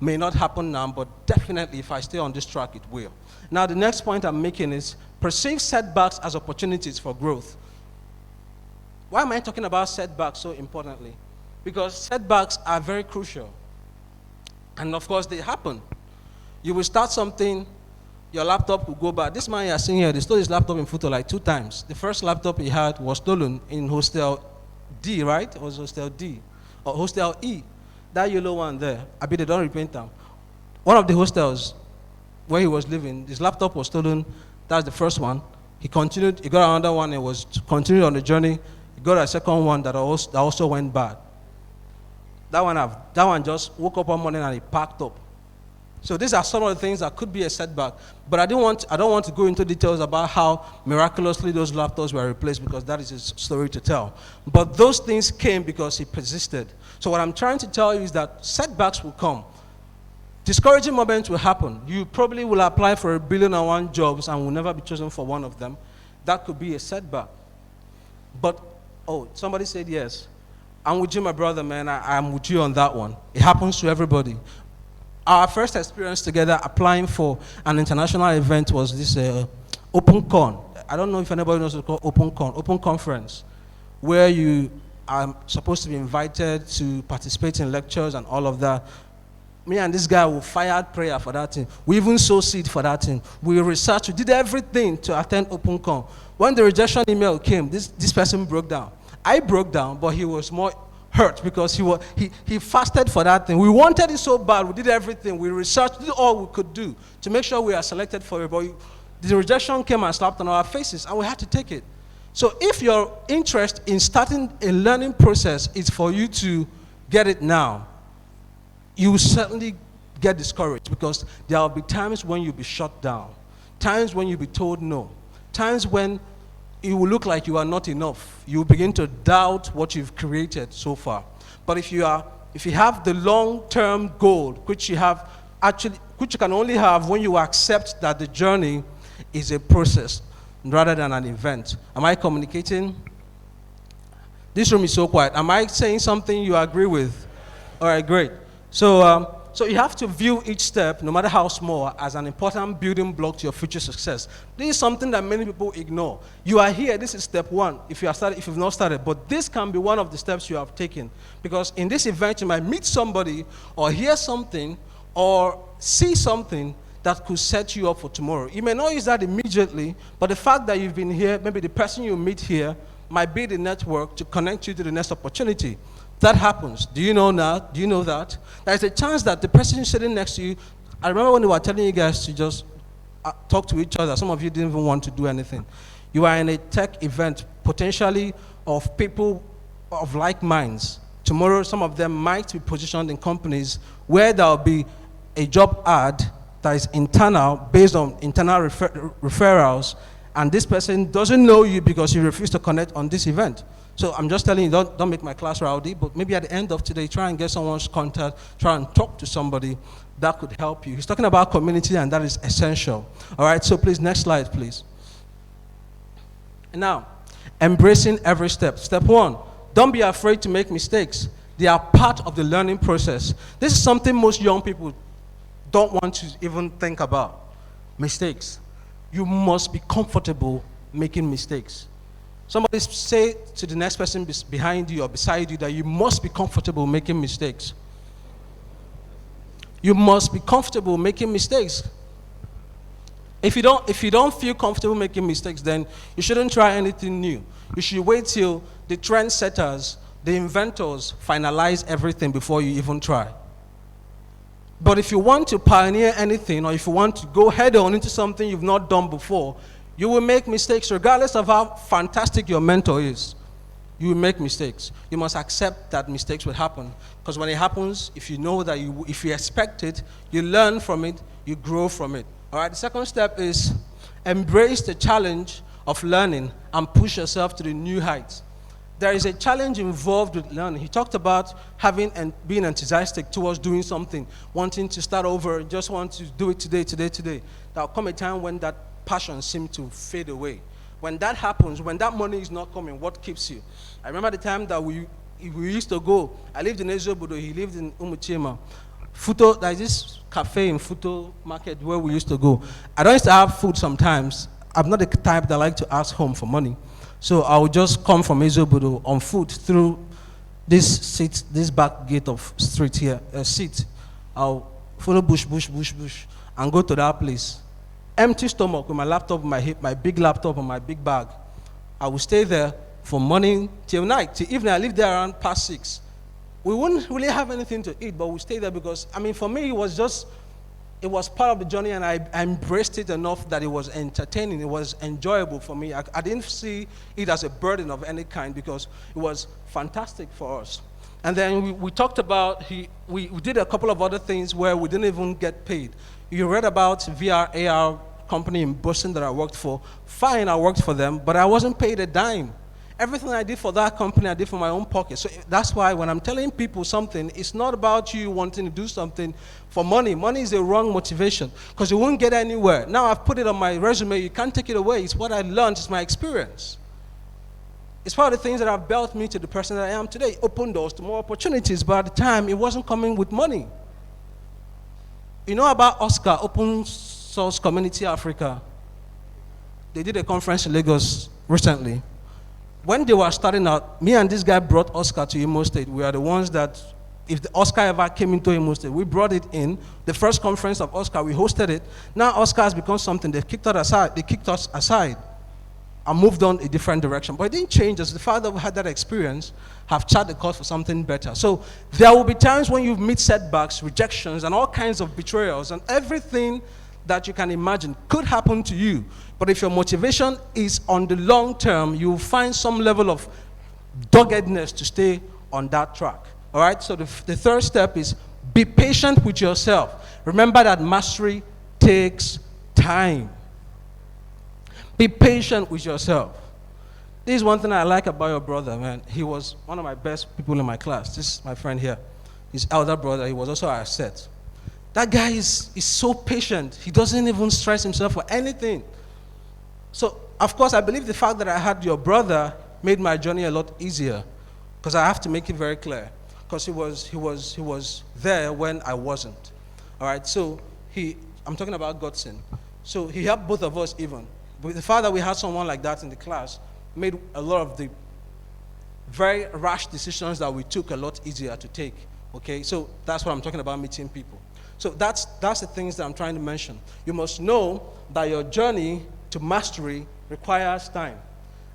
S3: may not happen now, but definitely if I stay on this track, it will. Now, the next point I'm making is perceive setbacks as opportunities for growth. Why am I talking about setbacks so importantly? Because setbacks are very crucial. And of course, they happen. You will start something, your laptop will go bad. This man you're seeing here, they stole his laptop in FUTO like 2 times. The first laptop he had was stolen in Hostel D, right? It was Hostel D, or Hostel E. That yellow one there, I bet they don't repaint them. One of the hostels where he was living, his laptop was stolen. That's the first one. He continued, he got another one, he was continued on the journey. He got a second one that also went bad. That one just woke up one morning and he packed up. So these are some of the things that could be a setback. But I don't want to go into details about how miraculously those laptops were replaced, because that is a story to tell. But those things came because he persisted. So what I'm trying to tell you is that setbacks will come. Discouraging moments will happen. You probably will apply for 1,000,001 jobs and will never be chosen for one of them. That could be a setback. But, oh, somebody said yes. I'm with you, my brother, man. I'm with you on that one. It happens to everybody. Our first experience together applying for an international event was this OpenCon. I don't know if anybody knows what's called OpenCon, Open Conference, where you are supposed to be invited to participate in lectures and all of that. Me and this guy, we fired prayer for that thing. We even sowed seed for that thing. We researched, we did everything to attend OpenCon. When the rejection email came, this person broke down. I broke down, but he was more hurt because he fasted for that thing. We wanted it so bad. We did everything. We researched, did all we could do to make sure we are selected for it. But the rejection came and slapped on our faces, and we had to take it. So if your interest in starting a learning process is for you to get it now, you will certainly get discouraged, because there will be times when you'll be shut down, times when you'll be told no, times when it will look like you are not enough. You will begin to doubt what you've created so far. But if you have the long-term goal, which you can only have when you accept that the journey is a process rather than an event. Am I communicating? This room is so quiet. Am I saying something you agree with? All right, great. So So you have to view each step, no matter how small, as an important building block to your future success. This is something that many people ignore. You are here, this is step one, if you've not started, but this can be one of the steps you have taken. Because in this event, you might meet somebody, or hear something, or see something that could set you up for tomorrow. You may not use that immediately, but the fact that you've been here, maybe the person you meet here, might be the network to connect you to the next opportunity. That happens. Do you know that? Do you know that? There's a chance that the person sitting next to you, I remember when they were telling you guys to just talk to each other, some of you didn't even want to do anything. You are in a tech event, potentially of people of like minds. Tomorrow, some of them might be positioned in companies where there will be a job ad that is internal, based on internal referrals, and this person doesn't know you because you refuse to connect on this event. So I'm just telling you, don't make my class rowdy, but maybe at the end of today, try and get someone's contact, try and talk to somebody that could help you. He's talking about community, and that is essential. All right, so please, next slide, please. And now, embracing every step. Step one, don't be afraid to make mistakes. They are part of the learning process. This is something most young people don't want to even think about. Mistakes. You must be comfortable making mistakes. Somebody say to the next person behind you or beside you that you must be comfortable making mistakes. You must be comfortable making mistakes. If you don't feel comfortable making mistakes, then you shouldn't try anything new. You should wait till the trendsetters, the inventors, finalize everything before you even try. But if you want to pioneer anything, or if you want to go head on into something you've not done before, you will make mistakes regardless of how fantastic your mentor is. You will make mistakes. You must accept that mistakes will happen. Because when it happens, if you know that if you expect it, you learn from it, you grow from it. All right, the second step is embrace the challenge of learning and push yourself to the new heights. There is a challenge involved with learning. He talked about having and being enthusiastic towards doing something, wanting to start over, just want to do it today. There will come a time when that passion seems to fade away. When that happens, when that money is not coming, what keeps you? I remember the time that we used to go. I lived in Ezobodo, he lived in Uchechukwu. FUTO, there's this cafe in FUTO market where we used to go. I don't used to have food sometimes. I'm not the type that like to ask home for money. So I would just come from Ezobodo on foot through this back gate of street here, I'll follow bush, and go to that place. Empty stomach with my laptop on my hip, my big laptop and my big bag. I will stay there from morning till night, till evening. I lived there around past 6. We wouldn't really have anything to eat, but we stayed there because, I mean, for me, it was part of the journey, and I embraced it enough that it was entertaining. It was enjoyable for me. I didn't see it as a burden of any kind because it was fantastic for us. And then we talked about, we did a couple of other things where we didn't even get paid. You read about VR, AR company in Boston that I worked for. Fine, I worked for them, but I wasn't paid a dime. Everything I did for that company, I did from my own pocket. So that's why when I'm telling people something, it's not about you wanting to do something for money. Money is the wrong motivation because you won't get anywhere. Now I've put it on my resume. You can't take it away. It's what I learned. It's my experience. It's part of the things that have built me to the person that I am today. Open doors to more opportunities, but at the time, it wasn't coming with money. You know about OSCAR, Open Source Community Africa? They did a conference in Lagos recently. When they were starting out, me and this guy brought OSCAR to Imo State. We are the ones that, if the OSCAR ever came into Imo State, we brought it in. The first conference of OSCAR, we hosted it. Now OSCAR has become something. They kicked us aside and moved on a different direction. But it didn't change us. The fact that we had that experience have charted the course for something better. So there will be times when you meet setbacks, rejections, and all kinds of betrayals, and everything that you can imagine could happen to you. But if your motivation is on the long term, you will find some level of doggedness to stay on that track. All right, so the third step is be patient with yourself. Remember that mastery takes time. Be patient with yourself. This is one thing I like about your brother, man. He was one of my best people in my class. This is my friend here. His elder brother, he was also our set. That guy is so patient. He doesn't even stress himself for anything. So, of course, I believe the fact that I had your brother made my journey a lot easier because I have to make it very clear. because he was there when I wasn't. All right, so I'm talking about Godson. So he helped both of us even. With the fact that we had someone like that in the class made a lot of the very rash decisions that we took a lot easier to take. Okay, so that's what I'm talking about, meeting people. So that's the things that I'm trying to mention. You must know that your journey to mastery requires time.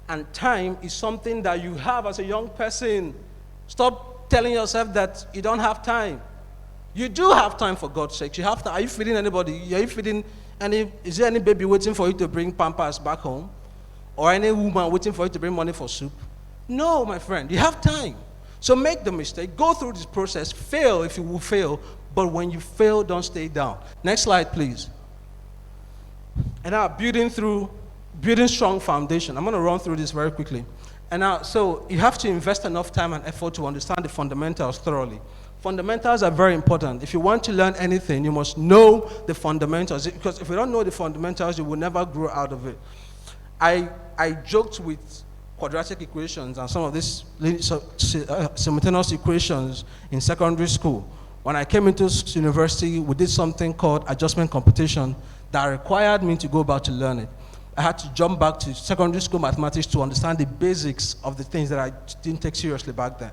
S3: And time is something that you have as a young person. Stop telling yourself that you don't have time. You do have time, for God's sake. You have time. Are you feeding anybody? Are you feeding is there any baby waiting for you to bring Pampers back home? Or any woman waiting for you to bring money for soup? No, my friend, you have time. So make the mistake, go through this process, fail if you will fail, but when you fail, don't stay down. Next slide, please. And now, building strong foundation. I'm going to run through this very quickly. And now, so you have to invest enough time and effort to understand the fundamentals thoroughly. Fundamentals are very important. If you want to learn anything, you must know the fundamentals, because if you don't know the fundamentals, you will never grow out of it. I joked with quadratic equations and some of these simultaneous equations in secondary school. When I came into university, we did something called adjustment computation that required me to go back to learn it. I had to jump back to secondary school mathematics to understand the basics of the things that I didn't take seriously back then.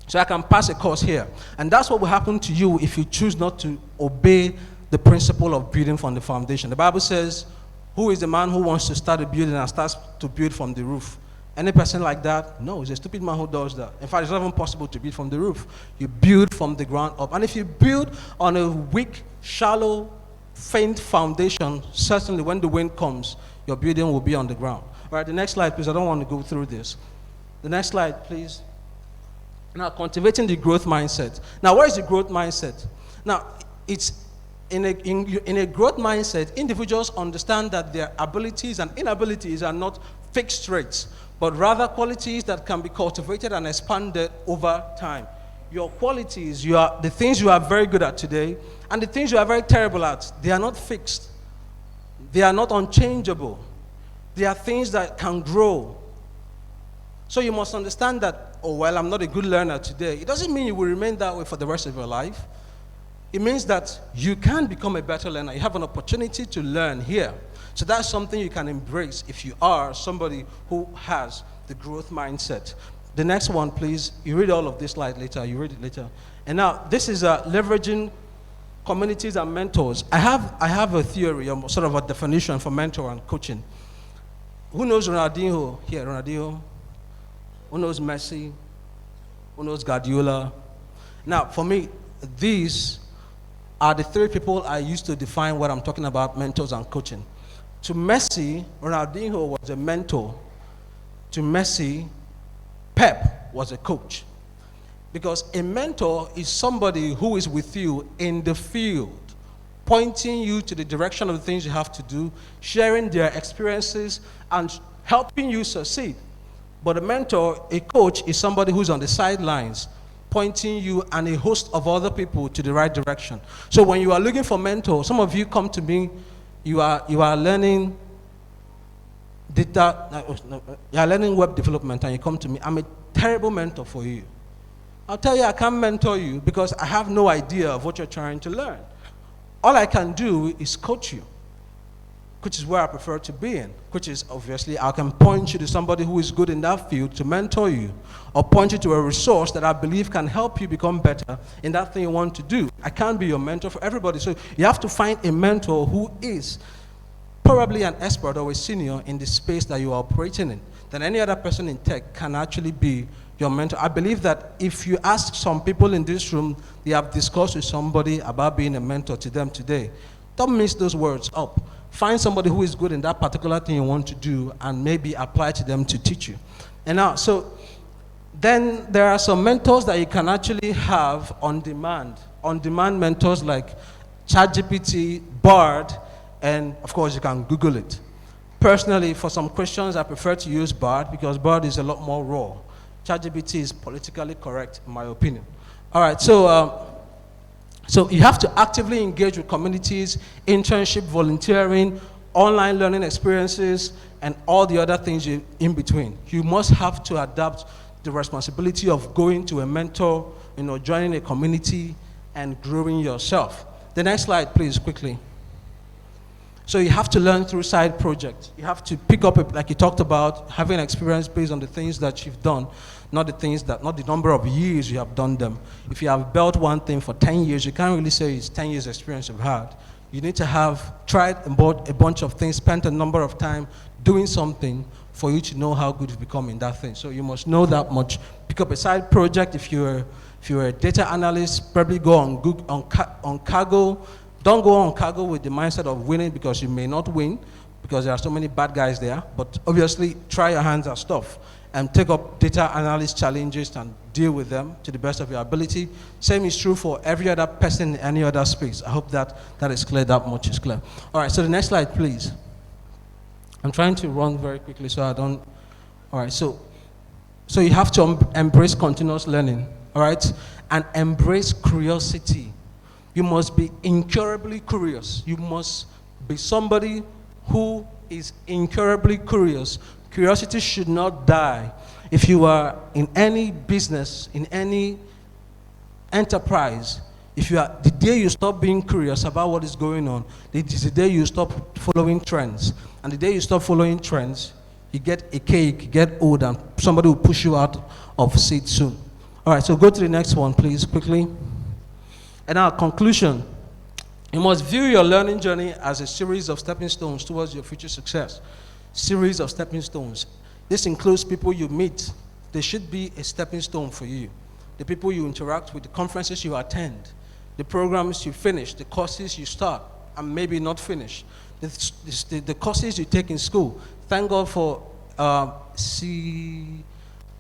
S3: So I can pass a course here. And that's what will happen to you if you choose not to obey the principle of building from the foundation. The Bible says, who is the man who wants to start a building and starts to build from the roof? Any person like that? No, it's a stupid man who does that. In fact, it's not even possible to build from the roof. You build from the ground up. And if you build on a weak, shallow, faint foundation, certainly when the wind comes, your building will be on the ground. All right, the next slide, please. I don't want to go through this. The next slide, please. Now, cultivating the growth mindset. Now, what is the growth mindset? Now, it's in a growth mindset, individuals understand that their abilities and inabilities are not fixed traits, but rather qualities that can be cultivated and expanded over time. Your qualities, the things you are very good at today, and the things you are very terrible at, they are not fixed. They are not unchangeable. They are things that can grow. So you must understand that, oh, well, I'm not a good learner today. It doesn't mean you will remain that way for the rest of your life. It means that you can become a better learner. You have an opportunity to learn here. So that's something you can embrace if you are somebody who has the growth mindset. The next one, please. You read all of this slide later. You read it later. And now, this is leveraging communities and mentors. I have a theory, sort of a definition for mentor and coaching. Who knows Ronaldinho here? Ronaldinho? Who knows Messi? Who knows Guardiola? Now, for me, these are the three people I used to define what I'm talking about, mentors and coaching. To Messi, Ronaldinho was a mentor. To Messi, Pep was a coach. Because a mentor is somebody who is with you in the field, pointing you to the direction of the things you have to do, sharing their experiences, and helping you succeed. But a mentor, a coach, is somebody who's on the sidelines, pointing you and a host of other people to the right direction. So when you are looking for mentors, some of you come to me, you are learning you are learning web development, and you come to me, I'm a terrible mentor for you. I'll tell you I can't mentor you because I have no idea of what you're trying to learn. All I can do is coach you, which is where I prefer to be in, which is obviously I can point you to somebody who is good in that field to mentor you, or point you to a resource that I believe can help you become better in that thing you want to do. I can't be your mentor for everybody. So you have to find a mentor who is probably an expert or a senior in the space that you are operating in. Then any other person in tech can actually be your mentor. I believe that if you ask some people in this room, they have discussed with somebody about being a mentor to them today. Don't mix those words up. Find somebody who is good in that particular thing you want to do and maybe apply to them to teach you. And now, so then there are some mentors that you can actually have on demand. On-demand mentors like ChatGPT, Bard, and of course you can Google it. Personally, for some questions, I prefer to use Bard because Bard is a lot more raw. ChatGPT is politically correct, in my opinion. All right, so you have to actively engage with communities, internship, volunteering, online learning experiences, and all the other things in between. You must have to adapt the responsibility of going to a mentor, joining a community and growing yourself. The next slide, please, quickly. So you have to learn through side projects. You have to pick up, like you talked about, having experience based on the things that you've done, not the number of years you have done them. If you have built one thing for 10 years, you can't really say it's 10 years experience you've had. You need to have tried and bought a bunch of things, spent a number of time doing something for you to know how good you've become in that thing. So you must know that much. Pick up a side project. If you're a data analyst, probably go on Google, on Kaggle. Don't go on Kaggle with the mindset of winning, because you may not win, because there are so many bad guys there. But obviously, try your hands at stuff and take up data analyst challenges and deal with them to the best of your ability. Same is true for every other person in any other space. I hope that is clear, that much is clear. All right, so the next slide, please. I'm trying to run very quickly so I don't. All right, so you have to embrace continuous learning, all right, and embrace curiosity. You must be incurably curious. You must be somebody who is incurably curious. Curiosity should not die. If you are in any business, in any enterprise, the day you stop being curious about what is going on, it is the day you stop following trends. And the day you stop following trends, you get a cake, you get old, and somebody will push you out of seat soon. All right, so go to the next one, please, quickly. And our conclusion, you must view your learning journey as a series of stepping stones towards your future success. Series of stepping stones. This includes people you meet. They should be a stepping stone for you. The people you interact with, the conferences you attend, the programs you finish, the courses you start and maybe not finish, the courses you take in school. Thank God for, I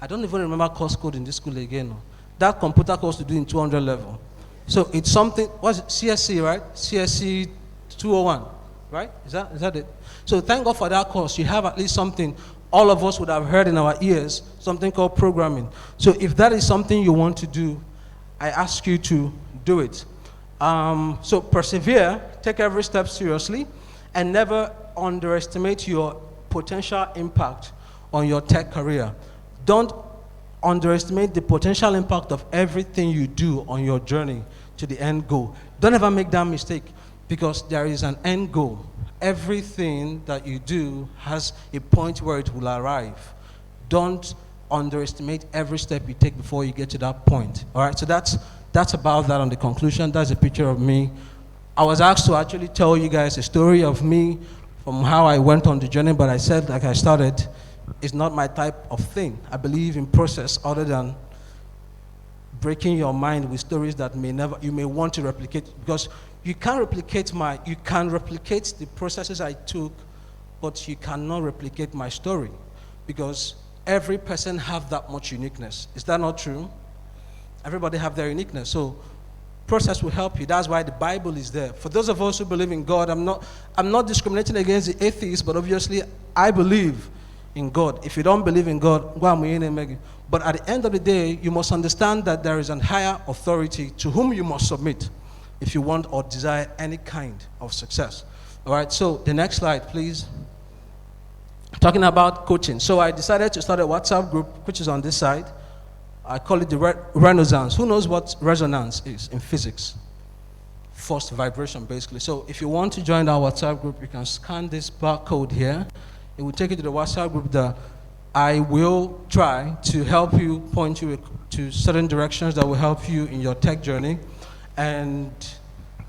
S3: don't even remember course code in this school again. That computer course to do in 200 level. So it's something, what's it, CSC, right? CSC 201, right? Is that it? So thank God for that course. You have at least something all of us would have heard in our ears, something called programming. So if that is something you want to do, I ask you to do it. So persevere, take every step seriously, and never underestimate your potential impact on your tech career. Don't underestimate the potential impact of everything you do on your journey to the end goal. Don't ever make that mistake, because there is an end goal. Everything that you do has a point where it will arrive. Don't underestimate every step you take before you get to that point. All right, so that's about that on the conclusion. That's a picture of me. I was asked to actually tell you guys a story of me from how I went on the journey, but I said, like I started, it's not my type of thing. I believe in process other than breaking your mind with stories that you may want to replicate, because you can replicate the processes I took, but you cannot replicate my story, because every person have that much uniqueness. Is that not true? Everybody have their uniqueness. So process will help you. That's why the Bible is there. For those of us who believe in God, I'm not discriminating against the atheists, but obviously I believe in God. If you don't believe in God, but at the end of the day, you must understand that there is a higher authority to whom you must submit if you want or desire any kind of success. All right, so the next slide, please. Talking about coaching. So I decided to start a WhatsApp group, which is on this side. I call it the Renaissance. Who knows what resonance is in physics? Forced vibration, basically. So if you want to join our WhatsApp group, you can scan this barcode here. It will take you to the WhatsApp group that I will try to help you, point you to certain directions that will help you in your tech journey. And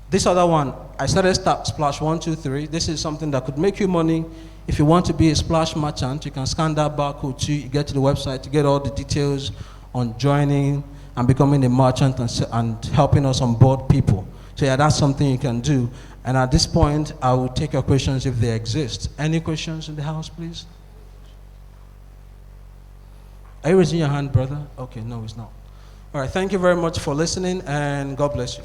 S3: this other one, I started Splash 123. This is something that could make you money. If you want to be a Splash merchant, you can scan that barcode too. You get to the website to get all the details on joining and becoming a merchant and helping us onboard people. So yeah, that's something you can do. And at this point, I will take your questions if they exist. Any questions in the house, please? Are you raising your hand, brother? Okay, no, it's not. All right, thank you very much for listening, and God bless you.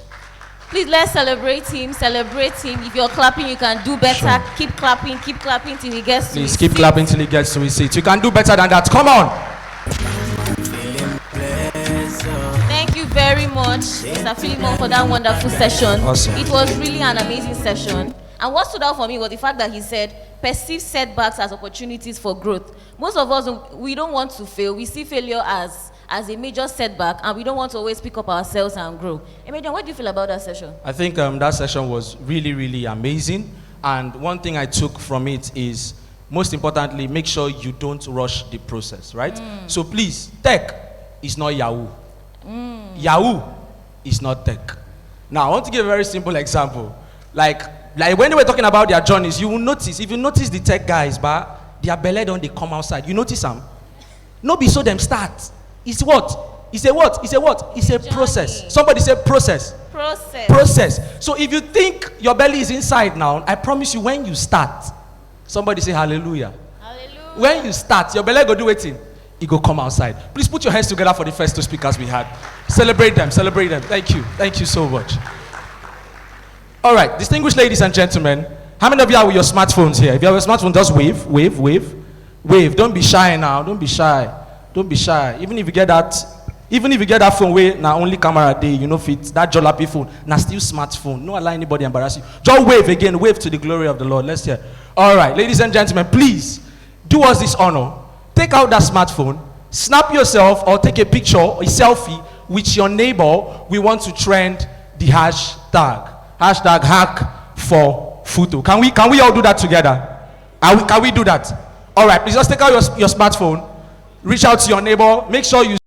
S4: Please, let's celebrate him, celebrate him. If you're clapping, you can do better. Sure. Keep clapping till he gets to his seat.
S2: Please keep clapping till he gets to his seat. You can do better than that. Come on.
S4: Thank you very much, Mr. Philemon, for that wonderful session.
S2: Awesome.
S4: It was really an amazing session. And what stood out for me was the fact that he said, perceive setbacks as opportunities for growth. Most of us, we don't want to fail. We see failure as a major setback, and we don't want to always pick up ourselves and grow. Emedian, what do you feel about that session?
S2: I think that session was really, really amazing. And one thing I took from it is, most importantly, make sure you don't rush the process, right? So please, tech is not Yahoo. Yahoo is not tech. Now, I want to give a very simple example. Like when they were talking about their journeys, you will notice, if you notice the tech guys, but their belly don't they come outside. You notice them? No be so them start. It's what? It's a what? It's a what? It's a process. Somebody say process. Process. So if you think your belly is inside now, I promise you when you start, somebody say hallelujah.
S4: Hallelujah.
S2: When you start, your belly go do it in. It go come outside. Please put your hands together for the first two speakers we had. Celebrate them. Celebrate them. Thank you. Thank you so much. All right, distinguished ladies and gentlemen, how many of you are with your smartphones here? If you have a smartphone, just wave, wave, wave, wave. Don't be shy now. Don't be shy. Don't be shy. Even if you get that phone where now only camera day, you know, fit that jolloppy phone, now still smartphone. No allow anybody embarrass you. Just wave again. Wave to the glory of the Lord. Let's hear. All right, ladies and gentlemen, please do us this honor. Take out that smartphone, snap yourself or take a picture, a selfie with your neighbor. We want to trend the hashtag. Hashtag Hack4FUTO. Can we all do that together? Can we do that? All right, please just take out your smartphone, reach out to your neighbor, make sure you